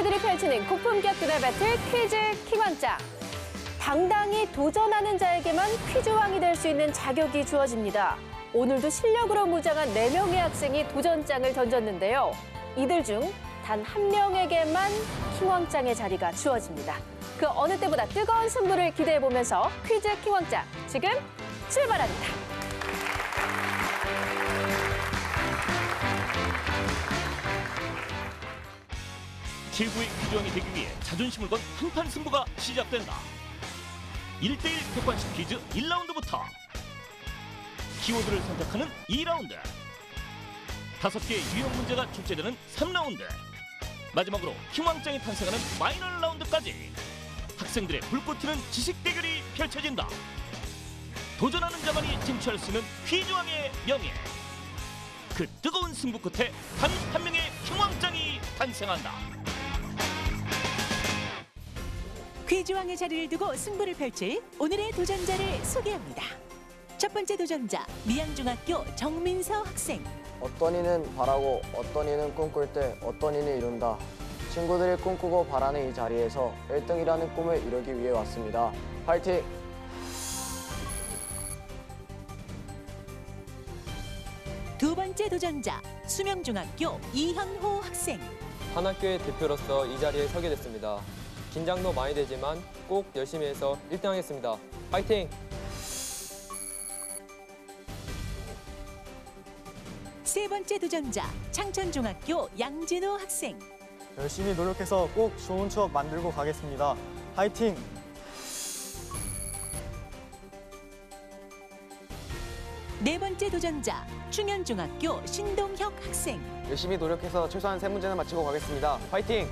막내들이 펼치는 고품격 두뇌 배틀 퀴즈 킹왕짱. 당당히 도전하는 자에게만 퀴즈왕이 될 수 있는 자격이 주어집니다. 오늘도 실력으로 무장한 4명의 학생이 도전장을 던졌는데요. 이들 중 단 한 명에게만 킹왕짱의 자리가 주어집니다. 그 어느 때보다 뜨거운 승부를 기대해보면서 퀴즈 킹왕짱 지금 출발합니다. 최고의 퀴즈왕이 되기 위해 자존심을 건 한판 승부가 시작된다. 1대1 객관식 퀴즈 1라운드부터 키워드를 선택하는 2라운드, 5개의 유형 문제가 출제되는 3라운드, 마지막으로 킹왕짱이 탄생하는 파이널 라운드까지 학생들의 불꽃 튀는 지식 대결이 펼쳐진다. 도전하는 자만이 쟁취할 수 있는 퀴즈왕의 명예. 그 뜨거운 승부 끝에 단 한 명의 킹왕짱이 탄생한다. 퀴즈왕의 자리를 두고 승부를 펼칠 오늘의 도전자를 소개합니다. 첫 번째 도전자, 미양중학교 정민서 학생. 어떤 이는 바라고 어떤 이는 꿈꿀 때 어떤 이는 이룬다. 친구들이 꿈꾸고 바라는 이 자리에서 1등이라는 꿈을 이루기 위해 왔습니다. 파이팅! 두 번째 도전자, 수명중학교 이현호 학생. 한 학교의 대표로서 이 자리에 서게 됐습니다. 긴장도 많이 되지만 꼭 열심히 해서 1등 하겠습니다. 파이팅! 세 번째 도전자, 창천중학교 양진호 학생. 열심히 노력해서 꼭 좋은 추억 만들고 가겠습니다. 파이팅! 네 번째 도전자, 충현중학교 신동혁 학생. 열심히 노력해서 최소한 3문제는 마치고 가겠습니다. 파이팅!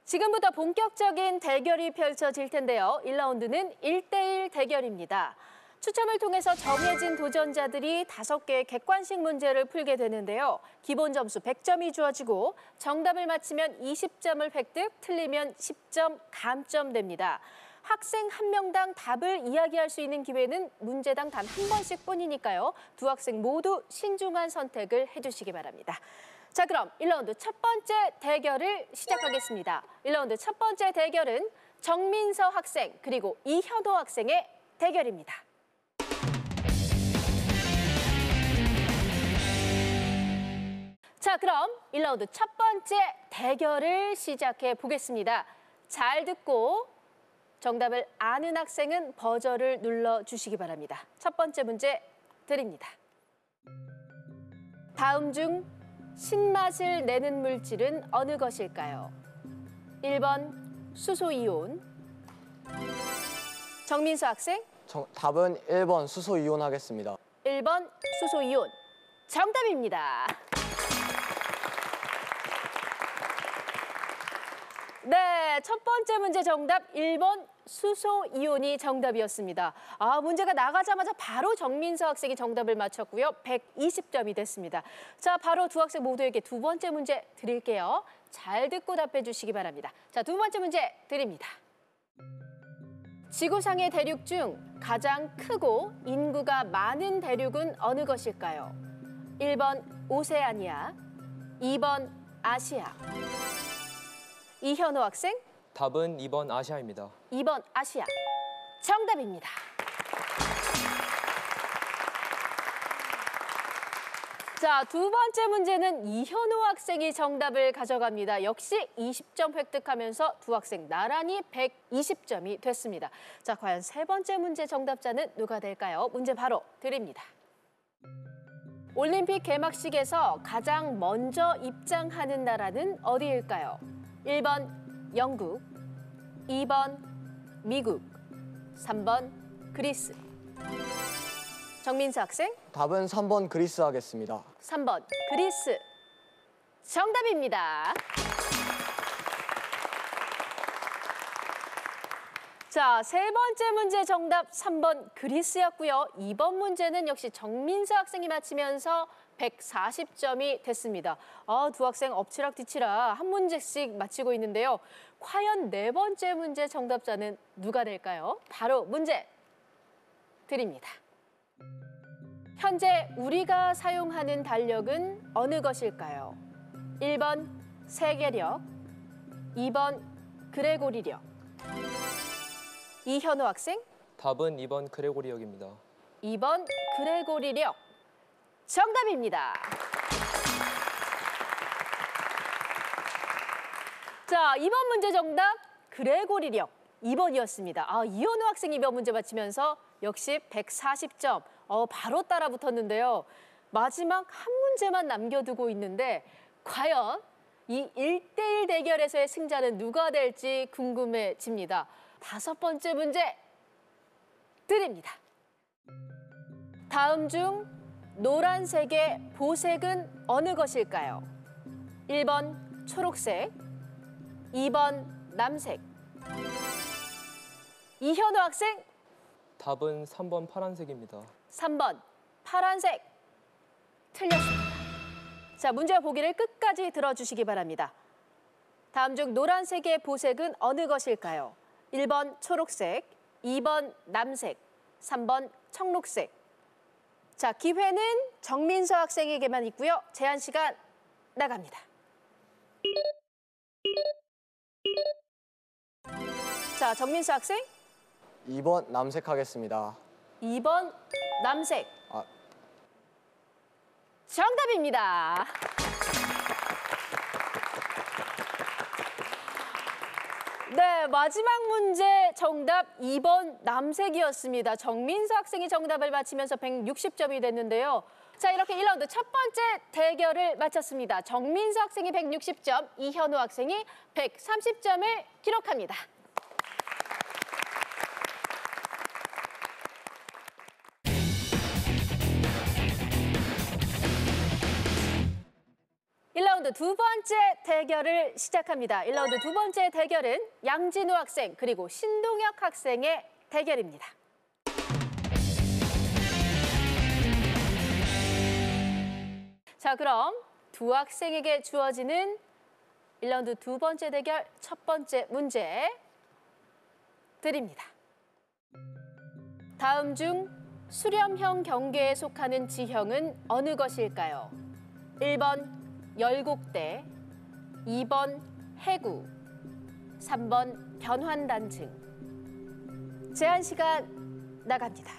지금부터 본격적인 대결이 펼쳐질 텐데요. 1라운드는 1대1 대결입니다. 추첨을 통해서 정해진 도전자들이 5개의 객관식 문제를 풀게 되는데요. 기본 점수 100점이 주어지고 정답을 맞히면 20점을 획득, 틀리면 10점 감점됩니다. 학생 한 명당 답을 이야기할 수 있는 기회는 문제당 단 한 번씩 뿐이니까요. 두 학생 모두 신중한 선택을 해주시기 바랍니다. 자, 그럼 1라운드 첫 번째 대결을 시작하겠습니다. 1라운드 첫 번째 대결은 정민서 학생 그리고 이현호 학생의 대결입니다. 자, 그럼 1라운드 첫 번째 대결을 시작해 보겠습니다. 잘 듣고 정답을 아는 학생은 버저를 눌러주시기 바랍니다. 첫 번째 문제 드립니다. 다음 중 신맛을 내는 물질은 어느 것일까요? 1번 수소이온. 정민서 학생. 답은 1번 수소이온 하겠습니다. 1번 수소이온. 정답입니다. 네, 첫 번째 문제 정답 1번 수소이온이 정답이었습니다. 문제가 나가자마자 바로 정민서 학생이 정답을 맞췄고요. 120점이 됐습니다. 자, 바로 두 학생 모두에게 두 번째 문제 드릴게요. 잘 듣고 답해 주시기 바랍니다. 자, 두 번째 문제 드립니다. 지구상의 대륙 중 가장 크고 인구가 많은 대륙은 어느 것일까요? 1번 오세아니아, 2번 아시아. 이현호 학생. 답은 2번 아시아입니다. 2번 아시아. 정답입니다. 자, 두 번째 문제는 이현호 학생이 정답을 가져갑니다. 역시 20점 획득하면서 두 학생 나란히 120점이 됐습니다. 자, 과연 세 번째 문제 정답자는 누가 될까요? 문제 바로 드립니다. 올림픽 개막식에서 가장 먼저 입장하는 나라는 어디일까요? 1번 영국, 2번 미국, 3번 그리스. 정민서 학생. 답은 3번 그리스 하겠습니다. 3번 그리스. 정답입니다. 자, 세 번째 문제 정답 3번 그리스였고요. 2번 문제는 역시 정민서 학생이 맞히면서 140점이 됐습니다. 두 학생 엎치락뒤치락 한 문제씩 맞히고 있는데요. 과연 네 번째 문제 정답자는 누가 될까요? 바로 문제 드립니다. 현재 우리가 사용하는 달력은 어느 것일까요? 1번 세계력, 2번 그레고리력. 이현우 학생, 답은 2번 그레고리역입니다. 2번 그레고리력. 정답입니다. 자, 2번 문제 정답 그레고리력 2번이었습니다. 이현우 학생이 몇 문제 맞히면서 역시 140점. 바로 따라 붙었는데요. 마지막 한 문제만 남겨두고 있는데 과연 이 1대1 대결에서의 승자는 누가 될지 궁금해집니다. 다섯 번째 문제 드립니다. 다음 중 노란색의 보색은 어느 것일까요? 1번 초록색, 2번 남색. 이현우 학생, 답은 3번 파란색입니다. 3번 파란색. 틀렸습니다. 자, 문제 보기를 끝까지 들어주시기 바랍니다. 다음 중 노란색의 보색은 어느 것일까요? 1번 초록색, 2번 남색, 3번 청록색. 자, 기회는 정민서 학생에게만 있고요. 제한 시간 나갑니다. 자, 정민서 학생, 2번 남색 하겠습니다. 2번 남색. 아. 정답입니다. 네, 마지막 문제 정답 2번 남색이었습니다. 정민서 학생이 정답을 맞히면서 160점이 됐는데요. 자, 이렇게 1라운드 첫 번째 대결을 마쳤습니다. 정민서 학생이 160점, 이현우 학생이 130점을 기록합니다. 두 번째 대결을 시작합니다. 1라운드 두 번째 대결은 양진우 학생 그리고 신동혁 학생의 대결입니다. 자, 그럼 두 학생에게 주어지는 1라운드 두 번째 대결 첫 번째 문제 드립니다. 다음 중 수렴형 경계에 속하는 지형은 어느 것일까요? 1번 열곡대, 2번 해구, 3번 변환단층. 제한 시간 나갑니다.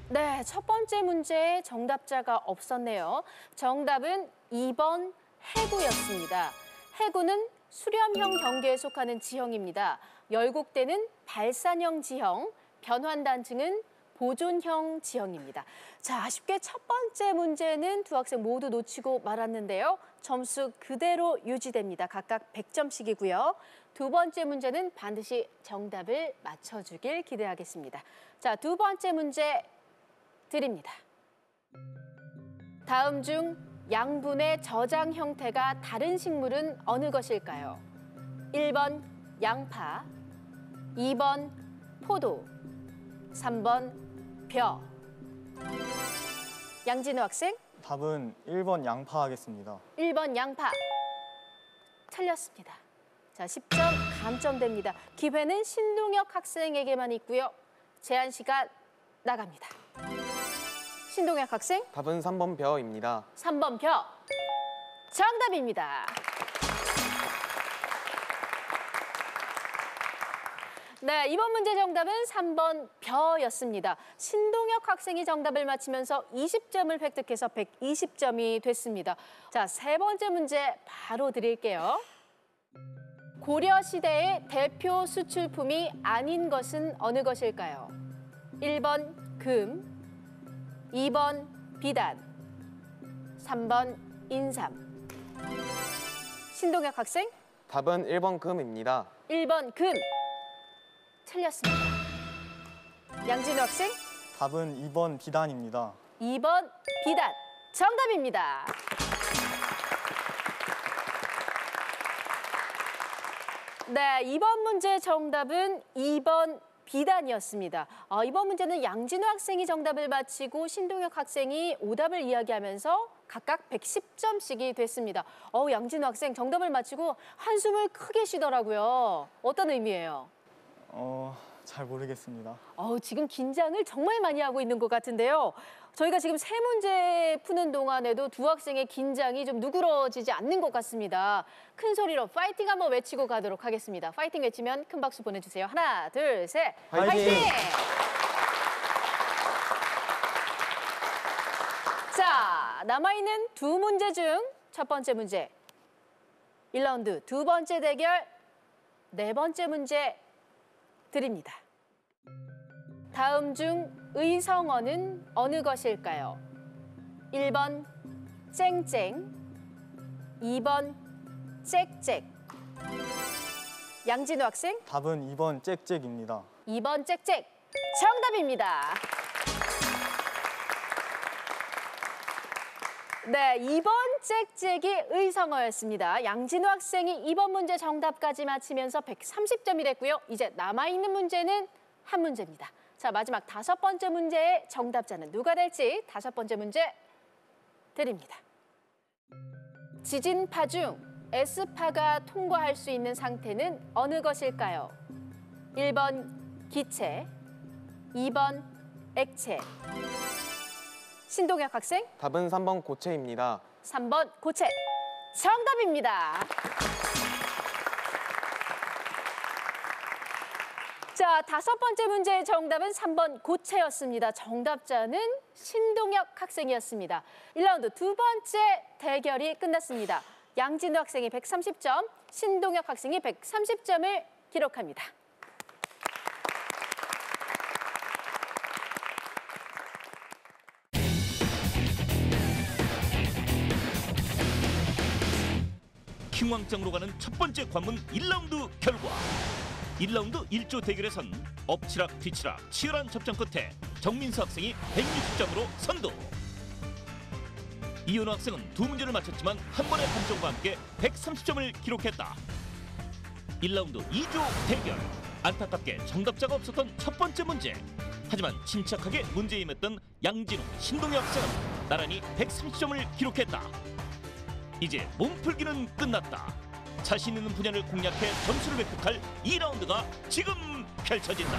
네, 첫 번째 문제에 정답자가 없었네요. 정답은 2번 해구였습니다. 해구는 수렴형 경계에 속하는 지형입니다. 열곡대는 발산형 지형, 변환단층은 보존형 지형입니다. 자, 아쉽게 첫 번째 문제는 두 학생 모두 놓치고 말았는데요. 점수 그대로 유지됩니다. 각각 100점씩이고요. 두 번째 문제는 반드시 정답을 맞춰주길 기대하겠습니다. 자, 두 번째 문제 드립니다. 다음 중 양분의 저장 형태가 다른 식물은 어느 것일까요? 1번 양파, 2번 포도, 3번 벼. 양진우 학생, 답은 1번 양파 하겠습니다. 1번 양파. 틀렸습니다. 자, 10점 감점됩니다. 기회는 신동혁 학생에게만 있고요. 제한 시간 나갑니다. 신동혁 학생, 답은 3번 벼입니다. 3번 벼. 정답입니다. 네, 이번 문제 정답은 3번 벼였습니다. 신동혁 학생이 정답을 맞히면서 20점을 획득해서 120점이 됐습니다. 자, 세 번째 문제 바로 드릴게요. 고려 시대의 대표 수출품이 아닌 것은 어느 것일까요? 1번 금, 2번 비단, 3번 인삼. 신동혁 학생, 답은 1번 금입니다. 1번 금. 틀렸습니다. 양진우 학생, 답은 2번 비단입니다. 2번 비단. 정답입니다. 네, 이번 문제 정답은 2번 비단이었습니다. 이번 문제는 양진호 학생이 정답을 맞히고 신동혁 학생이 오답을 이야기하면서 각각 110점씩이 됐습니다. 양진호 학생 정답을 맞히고 한숨을 크게 쉬더라고요. 어떤 의미예요? 잘 모르겠습니다. 지금 긴장을 정말 많이 하고 있는 것 같은데요. 저희가 지금 세 문제 푸는 동안에도 두 학생의 긴장이 좀 누그러지지 않는 것 같습니다. 큰 소리로 파이팅 한번 외치고 가도록 하겠습니다. 파이팅 외치면 큰 박수 보내주세요. 하나, 둘, 셋. 파이팅! 자, 남아있는 두 문제 중 첫 번째 문제. 1라운드 두 번째 대결 네 번째 문제 드립니다. 다음 중 의성어는 어느 것일까요? 1번 쨍쨍, 2번 짹짹. 양진호 학생, 답은 2번 짹짹입니다. 2번 짹짹. 정답입니다. 네, 2번 짹짹이 의성어였습니다. 양진호 학생이 이번 문제 정답까지 맞히면서 130점이 됐고요. 이제 남아있는 문제는 한 문제입니다. 자, 마지막 다섯 번째 문제의 정답자는 누가 될지 다섯 번째 문제 드립니다. 지진파 중 S파가 통과할 수 있는 상태는 어느 것일까요? 1번 기체, 2번 액체. 신동혁 학생, 답은 3번 고체입니다. 3번 고체. 정답입니다. 자, 다섯 번째 문제의 정답은 3번 고체였습니다. 정답자는 신동혁 학생이었습니다. 1라운드 두 번째 대결이 끝났습니다. 양진호 학생이 130점, 신동혁 학생이 130점을 기록합니다. 킹왕짱으로 가는 첫 번째 관문 1라운드 결과. 1라운드 1조 대결에선 엎치락 뒤치락 치열한 접전 끝에 정민수 학생이 160점으로 선두. 이현우 학생은 두 문제를 맞췄지만 한 번의 판정과 함께 130점을 기록했다. 1라운드 2조 대결. 안타깝게 정답자가 없었던 첫 번째 문제. 하지만 침착하게 문제에 임했던 양진호, 신동혁 학생은 나란히 130점을 기록했다. 이제 몸풀기는 끝났다. 자신 있는 분야를 공략해 점수를 획득할 2라운드가 지금 펼쳐진다.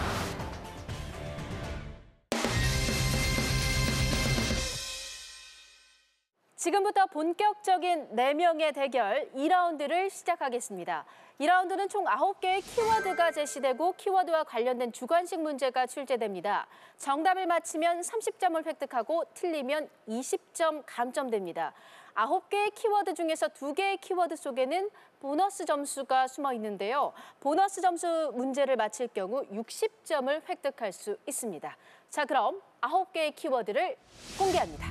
지금부터 본격적인 4명의 대결 2라운드를 시작하겠습니다. 2라운드는 총 9개의 키워드가 제시되고 키워드와 관련된 주관식 문제가 출제됩니다. 정답을 맞히면 30점을 획득하고 틀리면 20점 감점됩니다. 9개의 키워드 중에서 2개의 키워드 속에는 보너스 점수가 숨어 있는데요. 보너스 점수 문제를 맞힐 경우 60점을 획득할 수 있습니다. 자, 그럼 9개의 키워드를 공개합니다.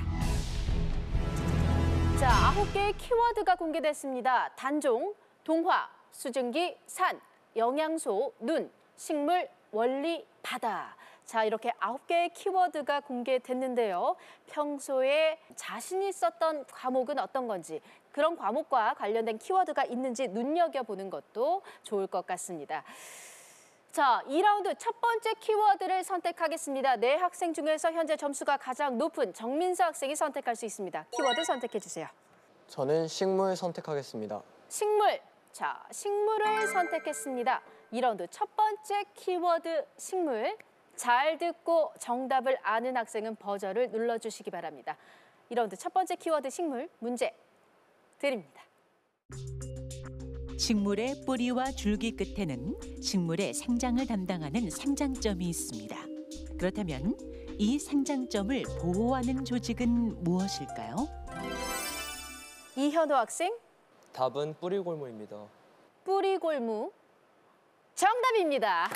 자, 9개의 키워드가 공개됐습니다. 단종, 동화, 수증기, 산, 영양소, 눈, 식물, 원리, 바다. 자, 이렇게 9개의 키워드가 공개됐는데요. 평소에 자신 있었던 과목은 어떤 건지, 그런 과목과 관련된 키워드가 있는지 눈여겨보는 것도 좋을 것 같습니다. 자, 2라운드 첫 번째 키워드를 선택하겠습니다. 네 학생 중에서 현재 점수가 가장 높은 정민수 학생이 선택할 수 있습니다. 키워드 선택해 주세요. 저는 식물 선택하겠습니다. 식물. 자, 식물을 선택했습니다. 2라운드 첫 번째 키워드 식물. 잘 듣고 정답을 아는 학생은 버저를 눌러주시기 바랍니다. 2라운드 첫 번째 키워드 식물 문제 드립니다. 식물의 뿌리와 줄기 끝에는 식물의 생장을 담당하는 생장점이 있습니다. 그렇다면 이 생장점을 보호하는 조직은 무엇일까요? 이현우 학생, 답은 뿌리골무입니다. 뿌리골무. 정답입니다.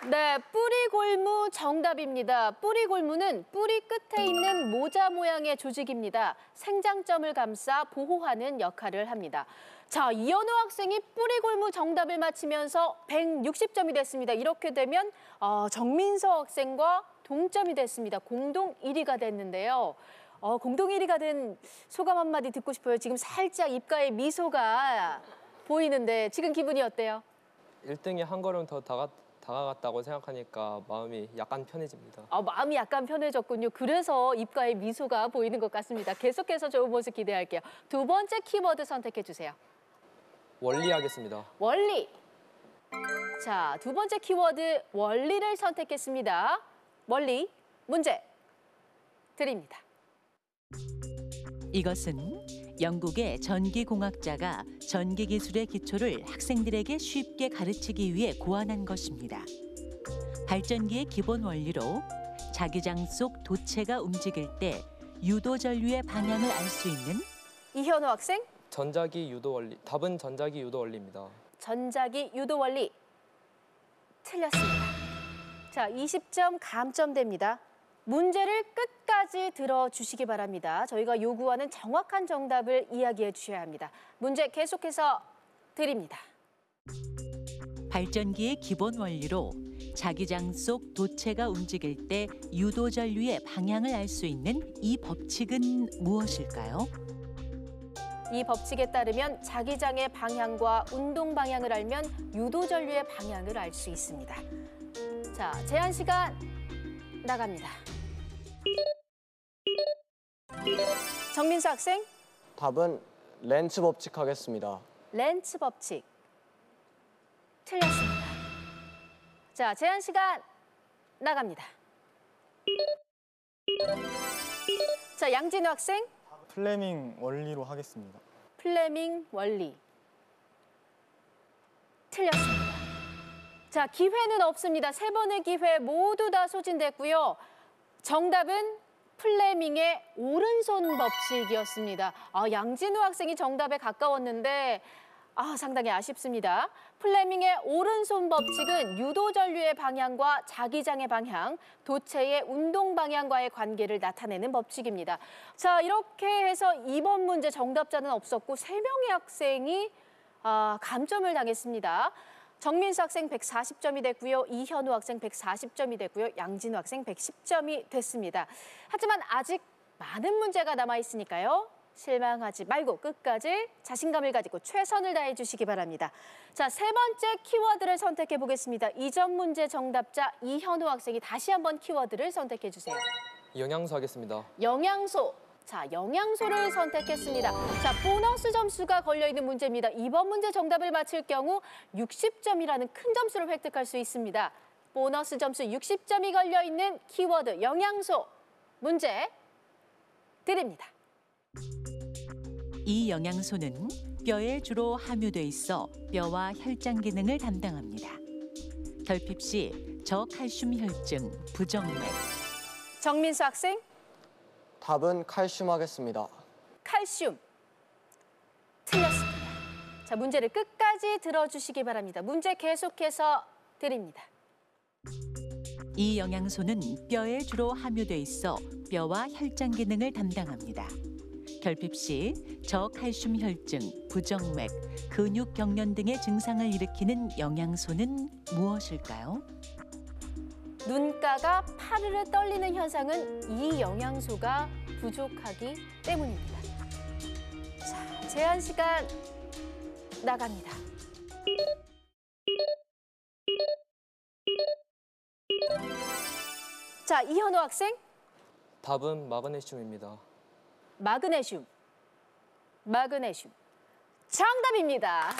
네, 뿌리골무 정답입니다. 뿌리골무는 뿌리 끝에 있는 모자 모양의 조직입니다. 생장점을 감싸 보호하는 역할을 합니다. 자, 이현우 학생이 뿌리골무 정답을 맞히면서 160점이 됐습니다. 이렇게 되면 정민서 학생과 동점이 됐습니다. 공동 1위가 됐는데요. 공동 1위가 된 소감 한마디 듣고 싶어요. 지금 살짝 입가에 미소가 보이는데 지금 기분이 어때요? 1등이 한 걸음 더 다가갔다고 생각하니까 마음이 약간 편해집니다. 마음이 약간 편해졌군요. 그래서 입가에 미소가 보이는 것 같습니다. 계속해서 좋은 모습 기대할게요. 두 번째 키워드 선택해 주세요. 원리 하겠습니다. 원리. 자, 두 번째 키워드 원리를 선택했습니다. 원리 문제 드립니다. 이것은 영국의 전기공학자가 전기기술의 기초를 학생들에게 쉽게 가르치기 위해 고안한 것입니다. 발전기의 기본 원리로 자기장 속 도체가 움직일 때 유도 전류의 방향을 알 수 있는 이현우 학생, 전자기 유도 원리. 답은 전자기 유도 원리입니다. 전자기 유도 원리 틀렸습니다. 자, 20점 감점됩니다. 문제를 끝까지 들어주시기 바랍니다. 저희가 요구하는 정확한 정답을 이야기해 주셔야 합니다. 문제 계속해서 드립니다. 발전기의 기본 원리로 자기장 속 도체가 움직일 때 유도 전류의 방향을 알 수 있는 이 법칙은 무엇일까요? 이 법칙에 따르면 자기장의 방향과 운동 방향을 알면 유도 전류의 방향을 알 수 있습니다. 자, 제한 시간 나갑니다. 정민수 학생, 답은 렌츠 법칙 하겠습니다. 렌츠 법칙 틀렸습니다. 자, 제한 시간 나갑니다. 자, 양진우 학생, 플레밍 원리로 하겠습니다. 플레밍 원리 틀렸습니다. 자, 기회는 없습니다. 세 번의 기회 모두 다 소진됐고요. 정답은 플레밍의 오른손 법칙이었습니다. 양진우 학생이 정답에 가까웠는데 상당히 아쉽습니다. 플레밍의 오른손 법칙은 유도 전류의 방향과 자기장의 방향, 도체의 운동 방향과의 관계를 나타내는 법칙입니다. 자, 이렇게 해서 이번 문제 정답자는 없었고 3명의 학생이 감점을 당했습니다. 정민수 학생 140점이 됐고요. 이현우 학생 140점이 됐고요. 양진우 학생 110점이 됐습니다. 하지만 아직 많은 문제가 남아있으니까요. 실망하지 말고 끝까지 자신감을 가지고 최선을 다해 주시기 바랍니다. 자, 세 번째 키워드를 선택해 보겠습니다. 2점 문제 정답자 이현우 학생이 다시 한번 키워드를 선택해 주세요. 영양소 하겠습니다. 영양소. 자, 영양소를 선택했습니다. 자, 보너스 점수가 걸려있는 문제입니다. 이번 문제 정답을 맞힐 경우 60점이라는 큰 점수를 획득할 수 있습니다. 보너스 점수 60점이 걸려있는 키워드 영양소 문제 드립니다. 이 영양소는 뼈에 주로 함유돼 있어 뼈와 혈장 기능을 담당합니다. 결핍 시 저칼슘 혈증, 부정맥. 정민수 학생, 답은 칼슘 하겠습니다. 칼슘 틀렸습니다. 자, 문제를 끝까지 들어주시기 바랍니다. 문제 계속해서 드립니다. 이 영양소는 뼈에 주로 함유돼 있어 뼈와 혈장 기능을 담당합니다. 결핍 시 저칼슘 혈증, 부정맥, 근육 경련 등의 증상을 일으키는 영양소는 무엇일까요? 눈가가 파르르 떨리는 현상은 이 영양소가 부족하기 때문입니다. 자, 제한 시간 나갑니다. 자, 이현우 학생, 답은 마그네슘입니다. 마그네슘. 정답입니다.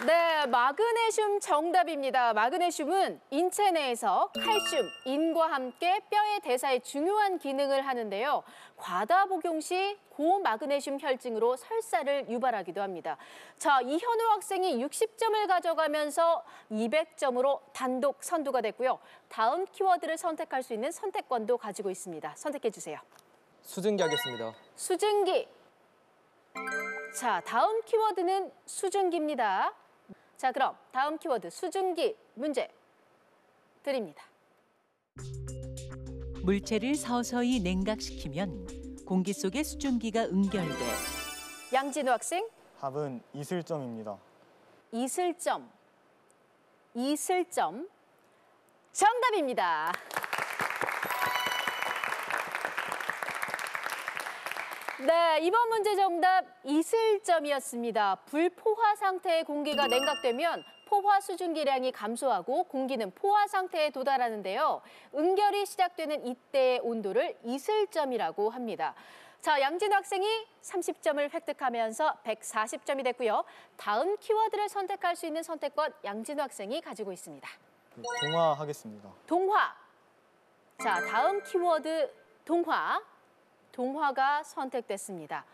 네, 마그네슘 정답입니다. 마그네슘은 인체 내에서 칼슘, 인과 함께 뼈의 대사에 중요한 기능을 하는데요. 과다 복용 시 고마그네슘 혈증으로 설사를 유발하기도 합니다. 자, 이현우 학생이 60점을 가져가면서 200점으로 단독 선두가 됐고요. 다음 키워드를 선택할 수 있는 선택권도 가지고 있습니다. 선택해 주세요. 수증기 하겠습니다. 수증기. 자, 다음 키워드는 수증기입니다. 자, 그럼 다음 키워드 수증기 문제 드립니다. 물체를 서서히 냉각시키면 공기 속의 수증기가 응결돼 양진우 학생, 답은 이슬점입니다. 이슬점. 정답입니다. 네, 이번 문제 정답 이슬점이었습니다. 불포화 상태의 공기가 냉각되면 포화 수증기량이 감소하고 공기는 포화 상태에 도달하는데요. 응결이 시작되는 이때의 온도를 이슬점이라고 합니다. 자, 양진우 학생이 30점을 획득하면서 140점이 됐고요. 다음 키워드를 선택할 수 있는 선택권 양진우 학생이 가지고 있습니다. 동화 하겠습니다. 동화. 자, 다음 키워드 동화. 동화가 선택됐습니다.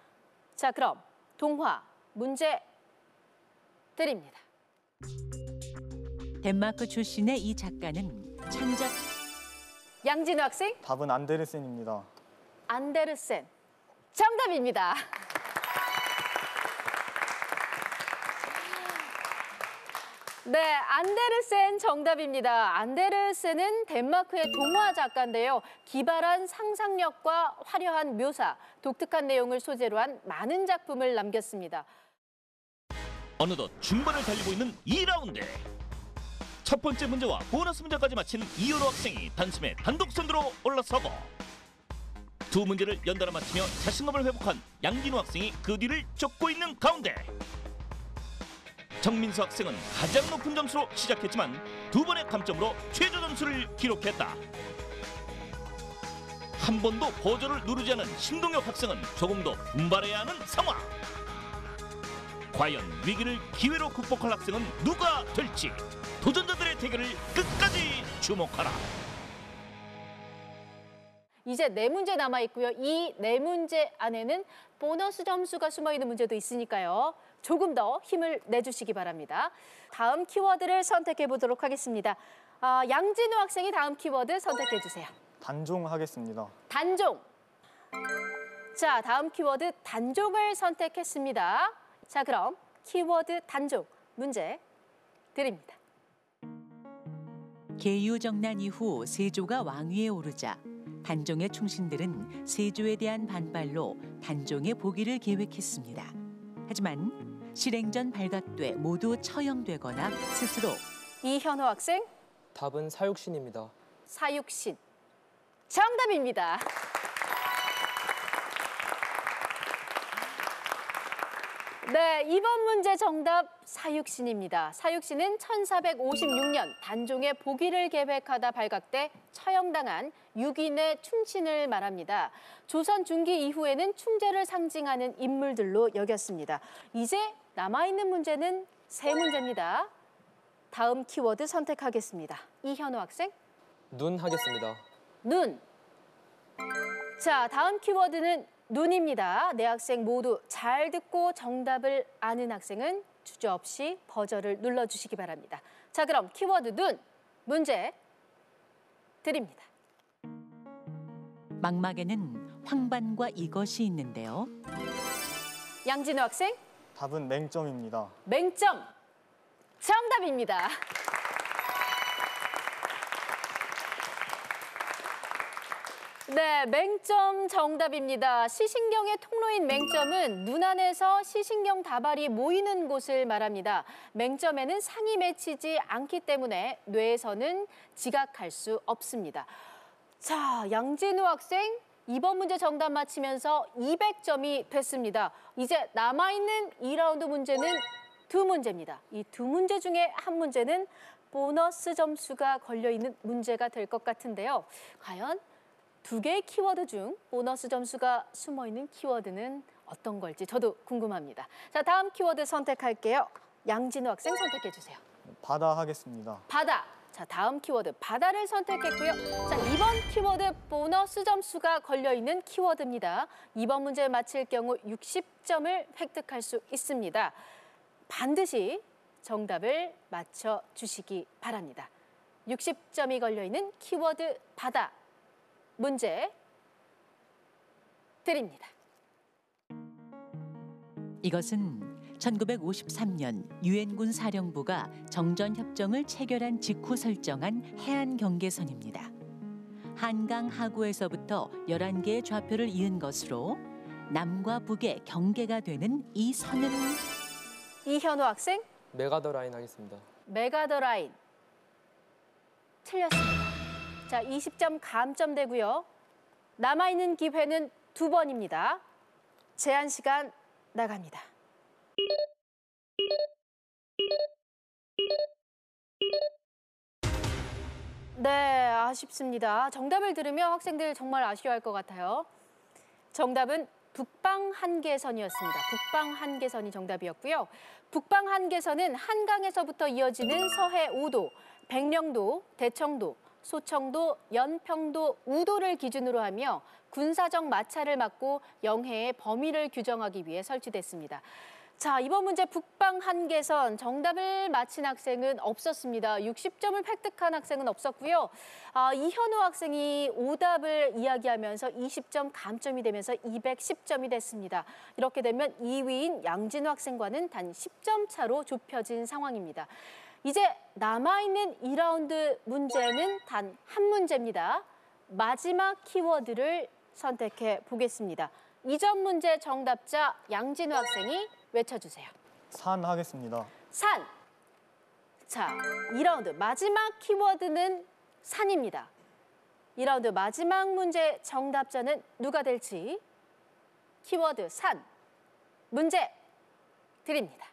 자, 그럼 동화 문제 드립니다. 덴마크 출신의 이 작가는 창작 양진우 학생, 답은 안데르센입니다. 안데르센. 정답입니다. 네, 안데르센 정답입니다. 안데르센은 덴마크의 동화 작가인데요. 기발한 상상력과 화려한 묘사, 독특한 내용을 소재로 한 많은 작품을 남겼습니다. 어느덧 중반을 달리고 있는 2라운드. 첫 번째 문제와 보너스 문제까지 마친 이현호 학생이 단숨에 단독 선두로 올라서고 두 문제를 연달아 마치며 자신감을 회복한 양진우 학생이 그 뒤를 쫓고 있는 가운데 정민수 학생은 가장 높은 점수로 시작했지만 두 번의 감점으로 최저 점수를 기록했다. 한 번도 버저를 누르지 않은 신동엽 학생은 조금 더 분발해야 하는 상황. 과연 위기를 기회로 극복할 학생은 누가 될지 도전자들의 대결을 끝까지 주목하라. 이제 4문제 남아있고요. 이 4문제 안에는 보너스 점수가 숨어있는 문제도 있으니까요. 조금 더 힘을 내주시기 바랍니다. 다음 키워드를 선택해 보도록 하겠습니다. 양진우 학생이 다음 키워드 선택해 주세요. 단종 하겠습니다. 단종. 자, 다음 키워드 단종을 선택했습니다. 자, 그럼 키워드 단종 문제 드립니다. 계유정난 이후 세조가 왕위에 오르자 단종의 충신들은 세조에 대한 반발로 단종의 복위를 계획했습니다. 하지만 실행전 발각돼 모두 처형되거나 스스로 이현호 학생, 답은 사육신입니다. 사육신. 정답입니다. 네, 이번 문제 정답 사육신입니다. 사육신은 1456년 단종의 복위를 계획하다 발각돼 처형당한 6인의 충신을 말합니다. 조선 중기 이후에는 충제를 상징하는 인물들로 여겼습니다. 이제 남아있는 문제는 3문제입니다. 다음 키워드 선택하겠습니다. 이현우 학생. 눈 하겠습니다. 눈. 자, 다음 키워드는 눈입니다. 네 학생 모두 잘 듣고 정답을 아는 학생은 주저없이 버저를 눌러주시기 바랍니다. 자, 그럼 키워드 눈 문제 드립니다. 망막에는 황반과 이것이 있는데요. 양진우 학생, 답은 맹점입니다. 맹점. 정답입니다. 네, 맹점 정답입니다. 시신경의 통로인 맹점은 눈 안에서 시신경 다발이 모이는 곳을 말합니다. 맹점에는 상이 맺히지 않기 때문에 뇌에서는 지각할 수 없습니다. 자, 양진우 학생 이번 문제 정답 맞히면서 200점이 됐습니다. 이제 남아있는 2라운드 문제는 2문제입니다. 이 2문제 중에 한 문제는 보너스 점수가 걸려있는 문제가 될 것 같은데요. 과연 2개의 키워드 중 보너스 점수가 숨어있는 키워드는 어떤 걸지 저도 궁금합니다. 자, 다음 키워드 선택할게요. 양진우 학생 선택해 주세요. 바다 하겠습니다. 바다. 자, 다음 키워드 바다를 선택했고요. 자, 이번 키워드 보너스 점수가 걸려있는 키워드입니다. 이번 문제를 맞힐 경우 60점을 획득할 수 있습니다. 반드시 정답을 맞춰주시기 바랍니다. 60점이 걸려있는 키워드 바다. 문제 드립니다. 이것은 1953년 유엔군 사령부가 정전협정을 체결한 직후 설정한 해안 경계선입니다. 한강 하구에서부터 11개의 좌표를 이은 것으로 남과 북의 경계가 되는 이 선은 이현우 학생, 메가더 라인 하겠습니다. 메가더 라인. 틀렸습니다. 자, 20점 감점되고요. 남아있는 기회는 2번입니다. 제한 시간 나갑니다. 네, 아쉽습니다. 정답을 들으면 학생들 정말 아쉬워할 것 같아요. 정답은 북방 한계선이었습니다. 북방 한계선이 정답이었고요. 북방 한계선은 한강에서부터 이어지는 서해 5도, 백령도, 대청도, 소청도, 연평도, 우도를 기준으로 하며 군사적 마찰을 막고 영해의 범위를 규정하기 위해 설치됐습니다. 자, 이번 문제 북방 한계선 정답을 맞힌 학생은 없었습니다. 60점을 획득한 학생은 없었고요. 이현우 학생이 오답을 이야기하면서 20점 감점이 되면서 210점이 됐습니다. 이렇게 되면 2위인 양진우 학생과는 단 10점 차로 좁혀진 상황입니다. 이제 남아있는 2라운드 문제는 단 한 문제입니다. 마지막 키워드를 선택해 보겠습니다. 2점 문제 정답자 양진우 학생이 외쳐주세요. 산 하겠습니다. 산. 자, 2라운드 마지막 키워드는 산입니다. 2라운드 마지막 문제 정답자는 누가 될지 키워드 산. 문제 드립니다.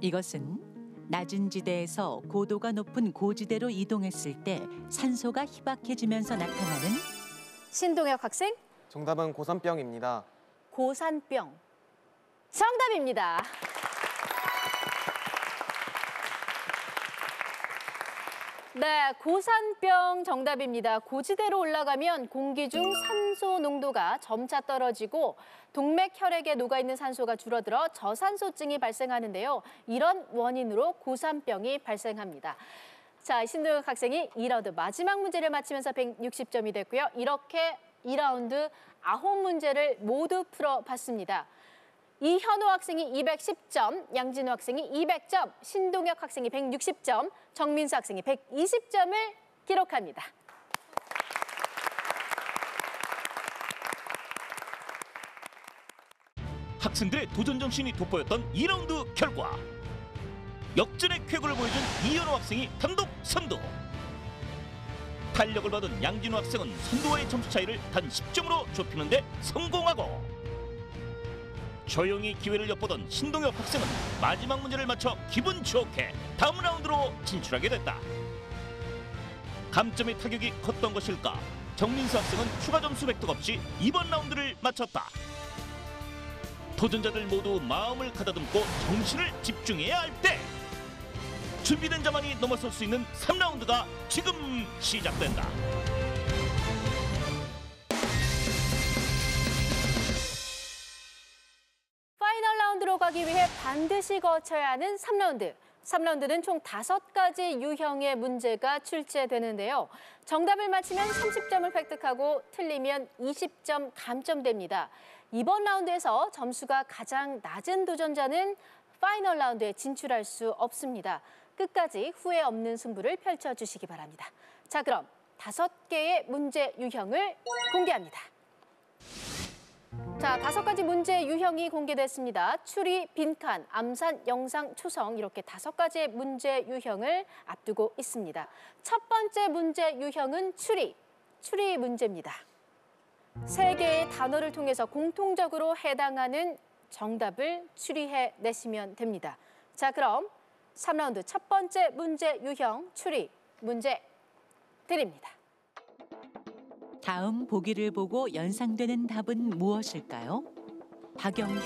이것은 낮은 지대에서 고도가 높은 고지대로 이동했을 때 산소가 희박해지면서 나타나는 신동혁 학생, 정답은 고산병입니다. 고산병. 정답입니다. 네, 고산병 정답입니다. 고지대로 올라가면 공기 중 산소 농도가 점차 떨어지고 동맥 혈액에 녹아있는 산소가 줄어들어 저산소증이 발생하는데요. 이런 원인으로 고산병이 발생합니다. 자, 신동혁 학생이 2라운드 마지막 문제를 맞히면서 160점이 됐고요. 이렇게 2라운드 9문제를 모두 풀어봤습니다. 이현우 학생이 210점, 양진우 학생이 200점, 신동혁 학생이 160점, 정민수 학생이 120점을 기록합니다. 학생들의 도전 정신이 돋보였던 2라운드 결과. 역전의 쾌거를 보여준 이현우 학생이 단독 선두. 탄력을 받은 양진우 학생은 선두와의 점수 차이를 단 10점으로 좁히는 데 성공하고, 조용히 기회를 엿보던 신동엽 학생은 마지막 문제를 맞춰 기분 좋게 다음 라운드로 진출하게 됐다. 감점의 타격이 컸던 것일까, 정민수 학생은 추가 점수 획득 없이 이번 라운드를 마쳤다. 도전자들 모두 마음을 가다듬고 정신을 집중해야 할 때, 준비된 자만이 넘어설 수 있는 3라운드가 지금 시작된다. 파이널 라운드로 가기 위해 반드시 거쳐야 하는 3라운드. 3라운드는 총 5가지 유형의 문제가 출제되는데요. 정답을 맞히면 30점을 획득하고 틀리면 20점 감점됩니다. 이번 라운드에서 점수가 가장 낮은 도전자는 파이널 라운드에 진출할 수 없습니다. 끝까지 후회 없는 승부를 펼쳐주시기 바랍니다. 자, 그럼 5개의 문제 유형을 공개합니다. 자, 5가지 문제 유형이 공개됐습니다. 추리, 빈칸, 암산, 영상, 초성 이렇게 5가지의 문제 유형을 앞두고 있습니다. 첫 번째 문제 유형은 추리 문제입니다. 3개의 단어를 통해서 공통적으로 해당하는 정답을 추리해 내시면 됩니다. 자, 그럼 3라운드 첫 번째 문제 유형 추리 문제 드립니다. 다음 보기를 보고 연상되는 답은 무엇일까요? 박영효,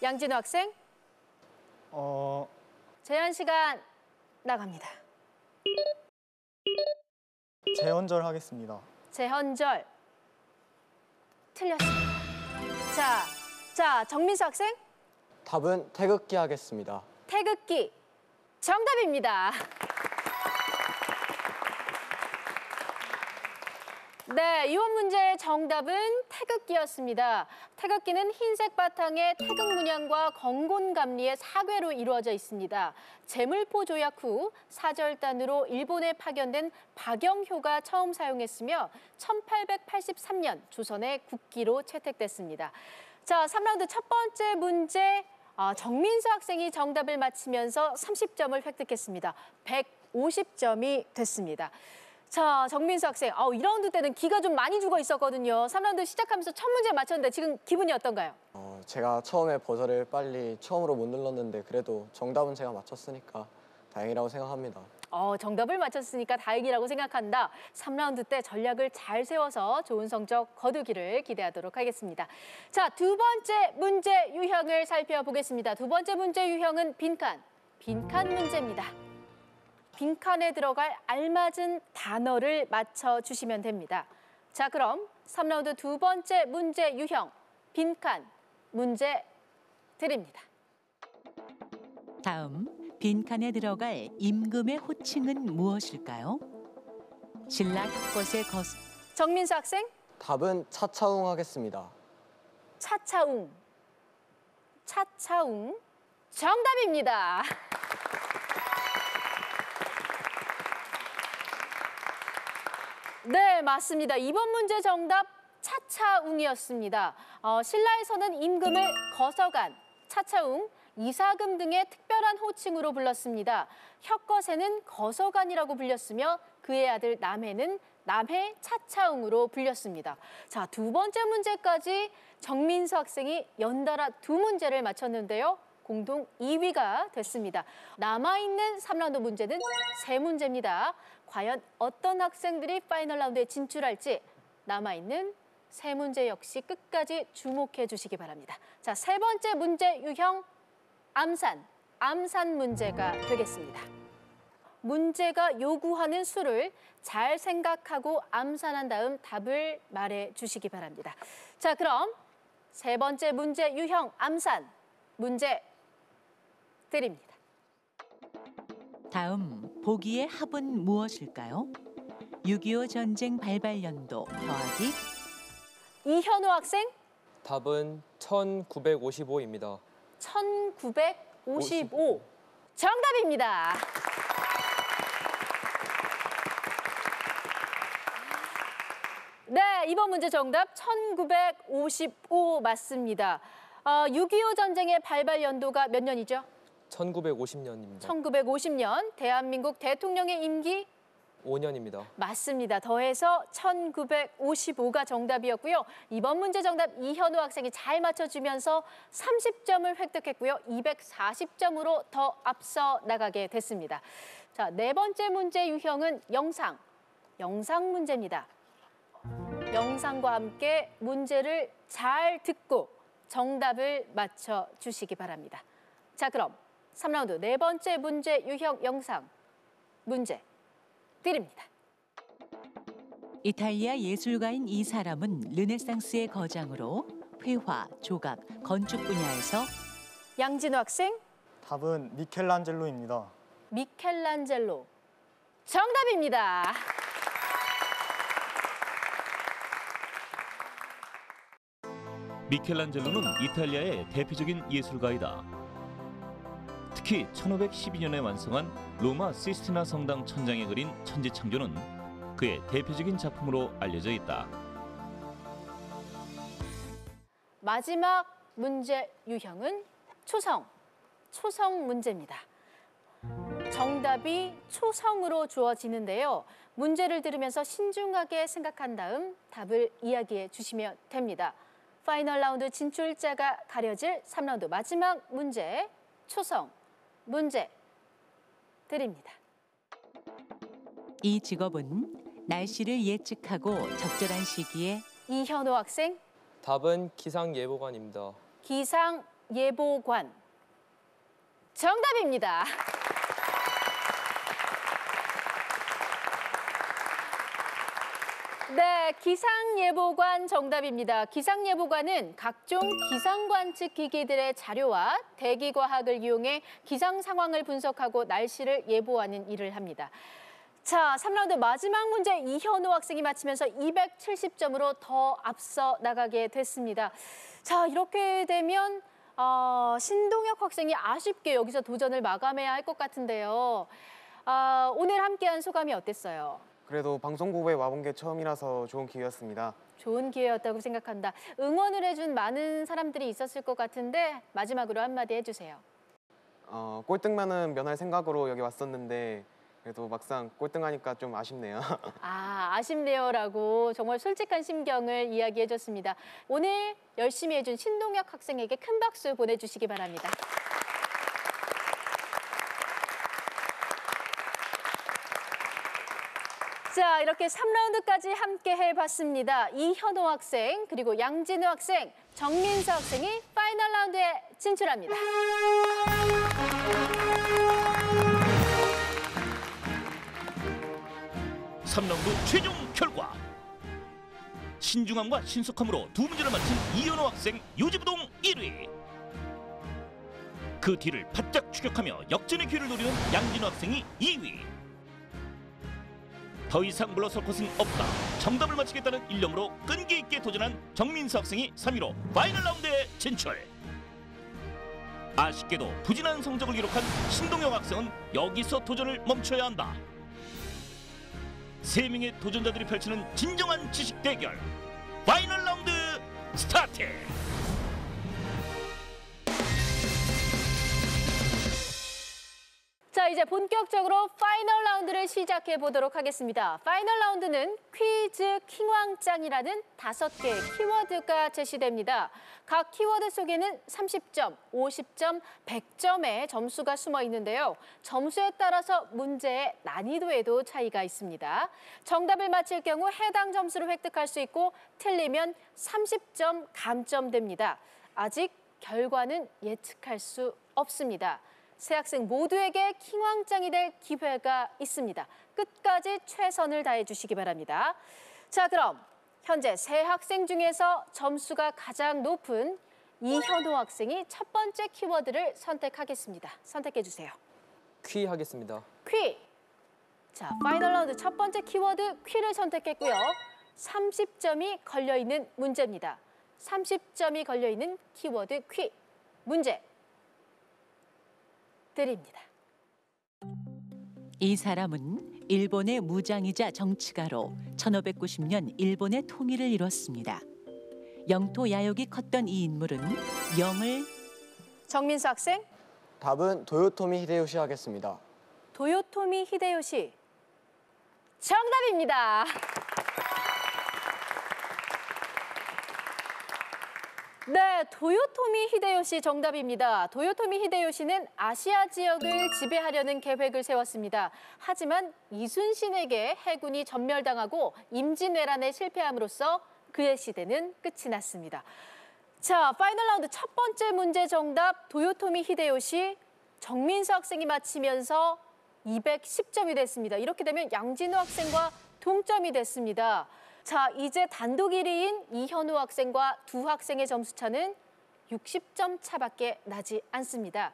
양진우 학생, 제한 시간 나갑니다. 재헌절 하겠습니다. 재헌절 틀렸습니다. 자, 정민수 학생, 답은 태극기 하겠습니다. 태극기 정답입니다. 네, 이번 문제의 정답은 태극기였습니다. 태극기는 흰색 바탕에 태극 문양과 건곤감리의 사괴로 이루어져 있습니다. 제물포 조약 후 사절단으로 일본에 파견된 박영효가 처음 사용했으며 1883년 조선의 국기로 채택됐습니다. 자, 3라운드 첫 번째 문제 정민수 학생이 정답을 맞히면서 30점을 획득했습니다. 50점이 됐습니다. 자, 정민수 학생, 2라운드 때는 기가 좀 많이 죽어 있었거든요. 3라운드 시작하면서 첫 문제 맞췄는데 지금 기분이 어떤가요? 제가 처음에 버저를 빨리 처음으로 못 눌렀는데 그래도 정답은 제가 맞췄으니까 다행이라고 생각합니다. 정답을 맞췄으니까 다행이라고 생각한다. 3라운드 때 전략을 잘 세워서 좋은 성적 거두기를 기대하도록 하겠습니다. 자, 두 번째 문제 유형을 살펴보겠습니다. 두 번째 문제 유형은 빈칸 문제입니다. 빈칸에 들어갈 알맞은 단어를 맞춰주시면 됩니다. 자, 그럼 3라운드 두 번째 문제 유형 빈칸 문제 드립니다. 다음 빈칸에 들어갈 임금의 호칭은 무엇일까요? 신라 혁것의 정민수 학생, 답은 차차웅 하겠습니다. 차차웅 정답입니다. 네, 맞습니다. 이번 문제 정답 차차웅이었습니다. 신라에서는 임금을 거서간, 차차웅, 이사금 등의 특별한 호칭으로 불렀습니다. 혁것에는 거서간이라고 불렸으며 그의 아들 남해는 남해 차차웅으로 불렸습니다. 자, 두 번째 문제까지 정민수 학생이 연달아 두 문제를 맞췄는데요. 공동 2위가 됐습니다. 남아있는 3라운드 문제는 세 문제입니다. 과연 어떤 학생들이 파이널 라운드에 진출할지 남아있는 세 문제 역시 끝까지 주목해 주시기 바랍니다. 자, 세 번째 문제 유형 암산 문제가 되겠습니다. 문제가 요구하는 수를 잘 생각하고 암산한 다음 답을 말해 주시기 바랍니다. 자, 그럼 세 번째 문제 유형 암산 문제 드립니다. 다음 보기의 합은 무엇일까요? 6.25 전쟁 발발 연도 더하기 이현우 학생, 답은 1955입니다. 1955 정답입니다. 네, 이번 문제 정답 1955 맞습니다. 6.25 전쟁의 발발 연도가 몇 년이죠? 1950년입니다. 1950년 대한민국 대통령의 임기 5년입니다. 맞습니다. 더해서 1955가 정답이었고요. 이번 문제 정답 이현우 학생이 잘 맞춰주면서 30점을 획득했고요. 240점으로 더 앞서 나가게 됐습니다. 자, 네 번째 문제 유형은 영상 문제입니다. 영상과 함께 문제를 잘 듣고 정답을 맞춰주시기 바랍니다. 자, 그럼 3라운드 네 번째 문제 유형 영상 문제 드립니다. 이탈리아 예술가인 이 사람은 르네상스의 거장으로 회화, 조각, 건축 분야에서 양진호 학생, 답은 미켈란젤로입니다. 미켈란젤로 정답입니다. 미켈란젤로는 이탈리아의 대표적인 예술가이다. 특히 1512년에 완성한 로마 시스티나 성당 천장에 그린 천지창조는 그의 대표적인 작품으로 알려져 있다. 마지막 문제 유형은 초성 문제입니다. 정답이 초성으로 주어지는데요. 문제를 들으면서 신중하게 생각한 다음 답을 이야기해 주시면 됩니다. 파이널 라운드 진출자가 가려질 3라운드 마지막 문제 초성 문제 드립니다. 이 직업은 날씨를 예측하고 적절한 시기에 이현호 학생, 답은 기상예보관입니다. 기상예보관 정답입니다. 네, 기상예보관 정답입니다. 기상예보관은 각종 기상관측 기기들의 자료와 대기과학을 이용해 기상 상황을 분석하고 날씨를 예보하는 일을 합니다. 자, 3라운드 마지막 문제 이현우 학생이 맞히면서 270점으로 더 앞서 나가게 됐습니다. 자, 이렇게 되면 신동혁 학생이 아쉽게 여기서 도전을 마감해야 할 것 같은데요. 오늘 함께한 소감이 어땠어요? 그래도 방송국에 와본 게 처음이라서 좋은 기회였습니다. 좋은 기회였다고 생각한다. 응원을 해준 많은 사람들이 있었을 것 같은데 마지막으로 한마디 해주세요. 꼴등만은 면할 생각으로 여기 왔었는데 그래도 막상 꼴등하니까 좀 아쉽네요. 아, 아쉽네요라고 정말 솔직한 심경을 이야기해줬습니다. 오늘 열심히 해준 신동혁 학생에게 큰 박수 보내주시기 바랍니다. 자, 이렇게 3라운드까지 함께 해봤습니다. 이현호 학생, 그리고 양진우 학생, 정민서 학생이 파이널 라운드에 진출합니다. 3라운드 최종 결과. 신중함과 신속함으로 두 문제를 맞힌 이현호 학생 요지부동 1위. 그 뒤를 바짝 추격하며 역전의 기회를 노리는 양진호 학생이 2위. 더 이상 물러설 곳은 없다. 정답을 맞히겠다는 일념으로 끈기 있게 도전한 정민서 학생이 3위로 파이널 라운드에 진출. 아쉽게도 부진한 성적을 기록한 신동혁 학생은 여기서 도전을 멈춰야 한다. 3명의 도전자들이 펼치는 진정한 지식 대결. 파이널 라운드 스타트! 자, 이제 본격적으로 파이널 라운드를 시작해 보도록 하겠습니다. 파이널 라운드는 퀴즈 킹왕짱이라는 5개의 키워드가 제시됩니다. 각 키워드 속에는 30점, 50점, 100점의 점수가 숨어 있는데요. 점수에 따라서 문제의 난이도에도 차이가 있습니다. 정답을 맞힐 경우 해당 점수를 획득할 수 있고 틀리면 30점 감점됩니다. 아직 결과는 예측할 수 없습니다. 세 학생 모두에게 킹왕짱이 될 기회가 있습니다. 끝까지 최선을 다해 주시기 바랍니다. 자, 그럼 현재 세 학생 중에서 점수가 가장 높은 이현호 학생이 첫 번째 키워드를 선택하겠습니다. 선택해 주세요. 퀴 하겠습니다. 퀴. 자, 파이널 라운드 첫 번째 키워드 퀴를 선택했고요. 30점이 걸려있는 문제입니다. 30점이 걸려있는 키워드 퀴. 문제 드립니다. 이 사람은 일본의 무장이자 정치가로 1590년 일본의 통일을 이뤘습니다. 영토 야욕이 컸던 이 인물은 영을 정민수 학생, 답은 도요토미 히데요시 하겠습니다. 도요토미 히데요시. 정답입니다. 네, 도요토미 히데요시 정답입니다. 도요토미 히데요시는 아시아 지역을 지배하려는 계획을 세웠습니다. 하지만 이순신에게 해군이 전멸당하고 임진왜란에 실패함으로써 그의 시대는 끝이 났습니다. 자, 파이널 라운드 첫 번째 문제 정답 도요토미 히데요시. 정민수 학생이 맞히면서 210점이 됐습니다. 이렇게 되면 양진우 학생과 동점이 됐습니다. 자, 이제 단독 1위인 이현우 학생과 두 학생의 점수 차는 60점 차밖에 나지 않습니다.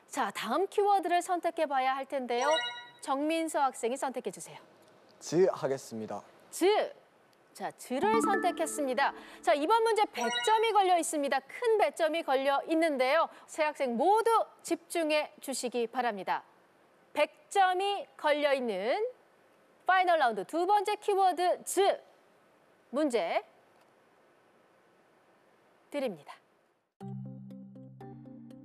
자, 다음 키워드를 선택해 봐야 할 텐데요. 정민서 학생이 선택해 주세요. 즈 하겠습니다. 즈. 자, 즈를 선택했습니다. 자, 이번 문제 100점이 걸려 있습니다. 큰 배점이 걸려 있는데요. 세 학생 모두 집중해 주시기 바랍니다. 100점이 걸려 있는 파이널 라운드 두 번째 키워드 즈. 문제 드립니다.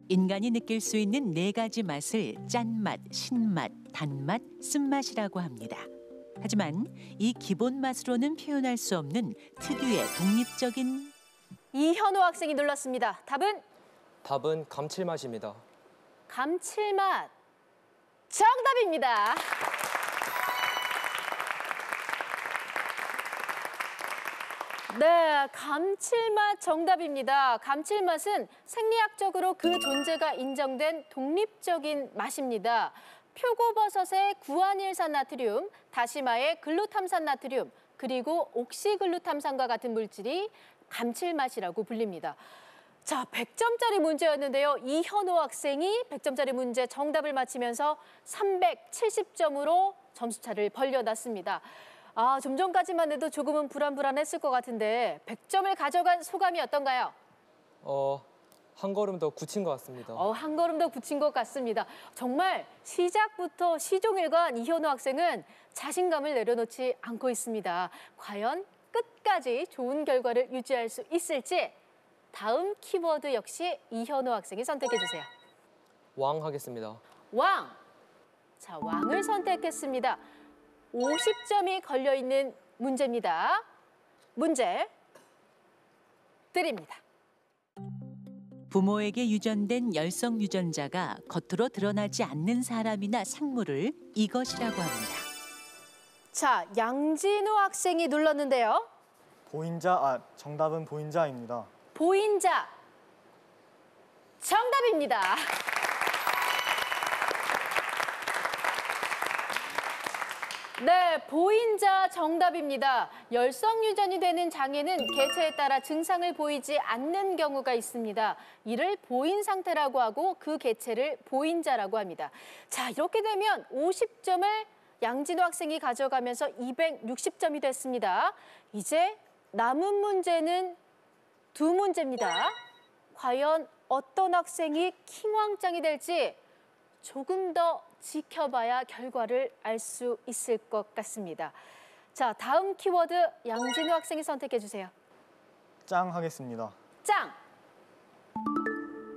인간이 느낄 수 있는 4가지 맛을 짠맛, 신맛, 단맛, 쓴맛이라고 합니다. 하지만 이 기본 맛으로는 표현할 수 없는 특유의 독립적인 이현호 학생이 눌렀습니다. 답은 감칠맛입니다. 감칠맛. 정답입니다. 네, 감칠맛 정답입니다. 감칠맛은 생리학적으로 그 존재가 인정된 독립적인 맛입니다. 표고버섯의 구안일산나트륨, 다시마의 글루탐산나트륨, 그리고 옥시글루탐산과 같은 물질이 감칠맛이라고 불립니다. 자, 100점짜리 문제였는데요. 이현호 학생이 100점짜리 문제 정답을 맞히면서 370점으로 점수차를 벌려놨습니다. 아, 좀 전까지만 해도 조금은 불안했을 것 같은데 100점을 가져간 소감이 어떤가요? 한 걸음 더 굳힌 것 같습니다. 한 걸음 더 굳힌 것 같습니다. 정말 시작부터 시종일관 이현호 학생은 자신감을 내려놓지 않고 있습니다. 과연 끝까지 좋은 결과를 유지할 수 있을지 다음 키워드 역시 이현호 학생이 선택해 주세요. 왕 하겠습니다. 왕. 자, 왕을 선택했습니다. 50점이 걸려있는 문제입니다. 문제 드립니다. 부모에게 유전된 열성 유전자가 겉으로 드러나지 않는 사람이나 생물을 이것이라고 합니다. 자, 양진우 학생이 눌렀는데요. 정답은 보인자입니다. 보인자. 정답입니다. 네, 보인자 정답입니다. 열성 유전이 되는 장애는 개체에 따라 증상을 보이지 않는 경우가 있습니다. 이를 보인 상태라고 하고 그 개체를 보인자라고 합니다. 자, 이렇게 되면 50점을 양진호 학생이 가져가면서 260점이 됐습니다. 이제 남은 문제는 2문제입니다. 과연 어떤 학생이 킹왕짱이 될지 조금 더 지켜봐야 결과를 알 수 있을 것 같습니다. 자, 다음 키워드 양진우 학생이 선택해 주세요. 짱 하겠습니다. 짱!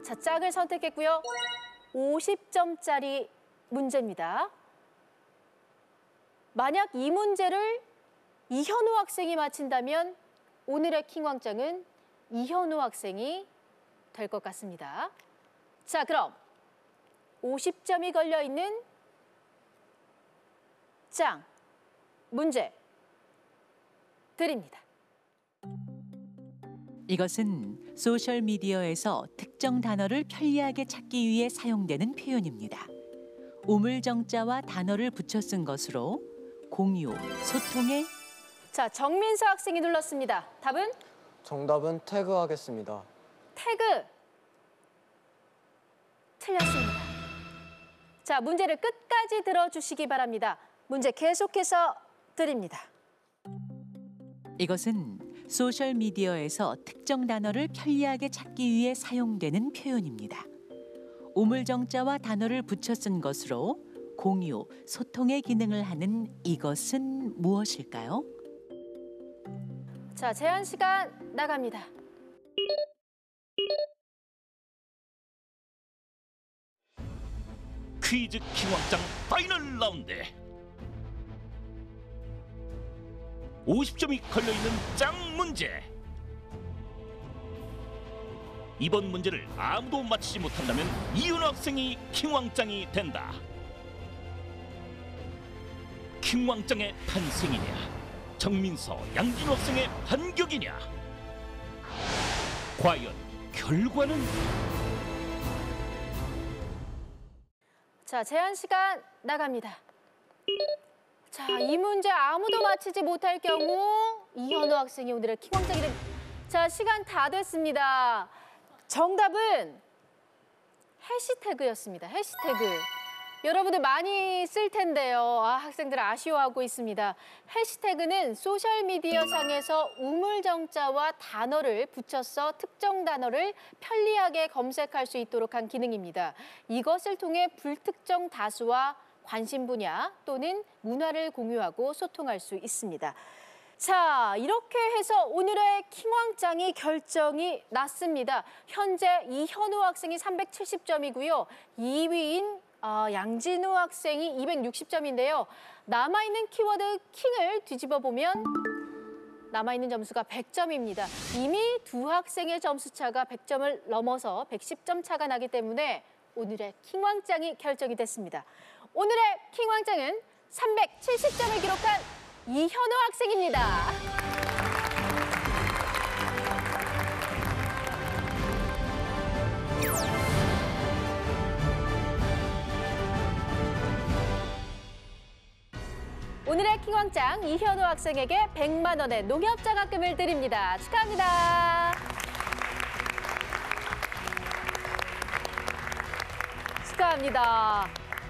자, 짱을 선택했고요. 50점짜리 문제입니다. 만약 이 문제를 이현우 학생이 맞힌다면 오늘의 킹왕짱은 이현우 학생이 될 것 같습니다. 자, 그럼 50점이 걸려있는 짱 문제 드립니다. 이것은 소셜미디어에서 특정 단어를 편리하게 찾기 위해 사용되는 표현입니다. 우물정자와 단어를 붙여 쓴 것으로 공유, 소통의 자, 정민서 학생이 눌렀습니다. 답은? 정답은 태그 하겠습니다. 태그. 틀렸습니다. 자, 문제를 끝까지 들어주시기 바랍니다. 문제 계속해서 드립니다. 이것은 소셜미디어에서 특정 단어를 편리하게 찾기 위해 사용되는 표현입니다. 우물정자와 단어를 붙여 쓴 것으로 공유, 소통의 기능을 하는 이것은 무엇일까요? 자, 제한 시간 나갑니다. 퀴즈 킹왕짱 파이널 라운드. 50점이 걸려있는 짱 문제. 이번 문제를 아무도 맞히지 못한다면 이윤호 학생이 킹왕짱이 된다. 킹왕짱의 탄생이냐, 정민서, 양진호 학생의 반격이냐. 과연 결과는? 자, 제한 시간 나갑니다. 자, 이 문제 아무도 맞히지 못할 경우 이현우 학생이 오늘의 킹왕짱이 됩니다. 자, 시간 다 됐습니다. 정답은 해시태그였습니다. 해시태그. 여러분들 많이 쓸 텐데요. 학생들 아쉬워하고 있습니다. 해시태그는 소셜미디어 상에서 우물정자와 단어를 붙여서 특정 단어를 편리하게 검색할 수 있도록 한 기능입니다. 이것을 통해 불특정 다수와 관심 분야 또는 문화를 공유하고 소통할 수 있습니다. 자, 이렇게 해서 오늘의 킹왕짱이 결정이 났습니다. 현재 이현우 학생이 370점이고요. 2위인 양진우 학생이 260점인데요. 남아있는 키워드 킹을 뒤집어 보면 남아있는 점수가 100점입니다. 이미 두 학생의 점수 차가 100점을 넘어서 110점 차가 나기 때문에 오늘의 킹왕짱이 결정이 됐습니다. 오늘의 킹왕짱은 370점을 기록한 이현우 학생입니다. 오늘의 킹왕짱 이현우 학생에게 100만 원의 농협장학금을 드립니다. 축하합니다. 축하합니다.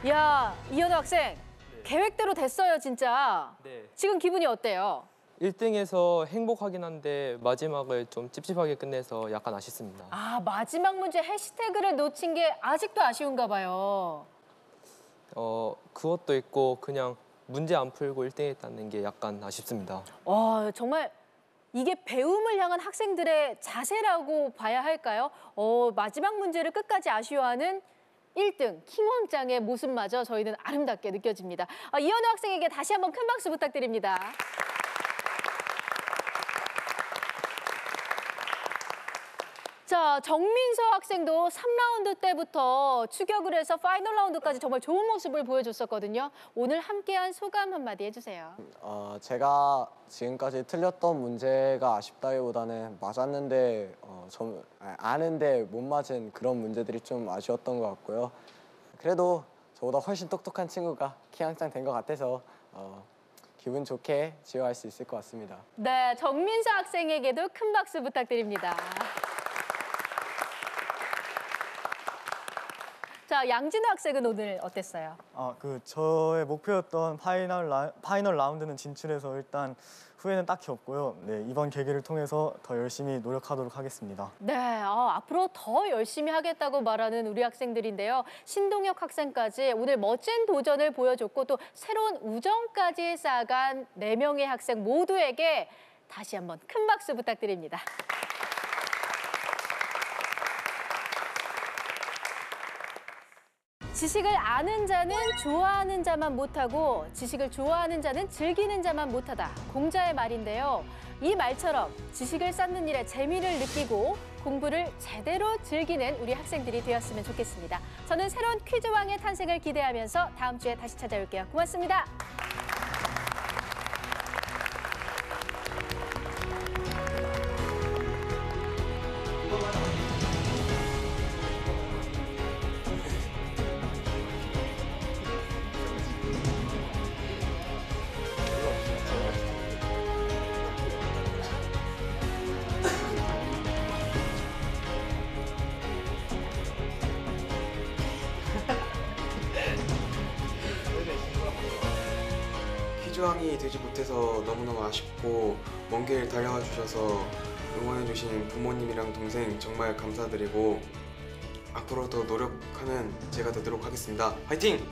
야, 이현우 학생, 계획대로 됐어요, 진짜. 네. 지금 기분이 어때요? 1등에서 행복하긴 한데 마지막을 좀 찝찝하게 끝내서 약간 아쉽습니다. 아, 마지막 문제 해시태그를 놓친 게 아직도 아쉬운가 봐요. 그것도 있고 그냥 문제 안 풀고 1등 했다는 게 약간 아쉽습니다. 정말 이게 배움을 향한 학생들의 자세라고 봐야 할까요? 마지막 문제를 끝까지 아쉬워하는 1등 킹왕짱의 모습마저 저희는 아름답게 느껴집니다. 이현우 학생에게 다시 한번 큰 박수 부탁드립니다. 자, 정민서 학생도 3라운드 때부터 추격을 해서 파이널 라운드까지 정말 좋은 모습을 보여줬었거든요. 오늘 함께한 소감 한마디 해주세요. 제가 지금까지 틀렸던 문제가 아쉽다기보다는 맞았는데 아는데 못 맞은 그런 문제들이 좀 아쉬웠던 것 같고요. 그래도 저보다 훨씬 똑똑한 친구가 킹왕짱 된 것 같아서 기분 좋게 지휘할 수 있을 것 같습니다. 네, 정민서 학생에게도 큰 박수 부탁드립니다. 자, 양진우 학생은 오늘 어땠어요? 저의 목표였던 파이널 라운드는 진출해서 일단 후회는 딱히 없고요. 네, 이번 계기를 통해서 더 열심히 노력하도록 하겠습니다. 네, 앞으로 더 열심히 하겠다고 말하는 우리 학생들인데요. 신동혁 학생까지 오늘 멋진 도전을 보여줬고 또 새로운 우정까지 쌓아간 4명의 학생 모두에게 다시 한번 큰 박수 부탁드립니다. 지식을 아는 자는 좋아하는 자만 못하고 지식을 좋아하는 자는 즐기는 자만 못하다. 공자의 말인데요. 이 말처럼 지식을 쌓는 일에 재미를 느끼고 공부를 제대로 즐기는 우리 학생들이 되었으면 좋겠습니다. 저는 새로운 퀴즈왕의 탄생을 기대하면서 다음 주에 다시 찾아올게요. 고맙습니다. 퀴즈왕이 되지 못해서 너무너무 아쉽고 먼 길 달려와 주셔서 응원해주신 부모님이랑 동생 정말 감사드리고 앞으로 더 노력하는 제가 되도록 하겠습니다. 화이팅!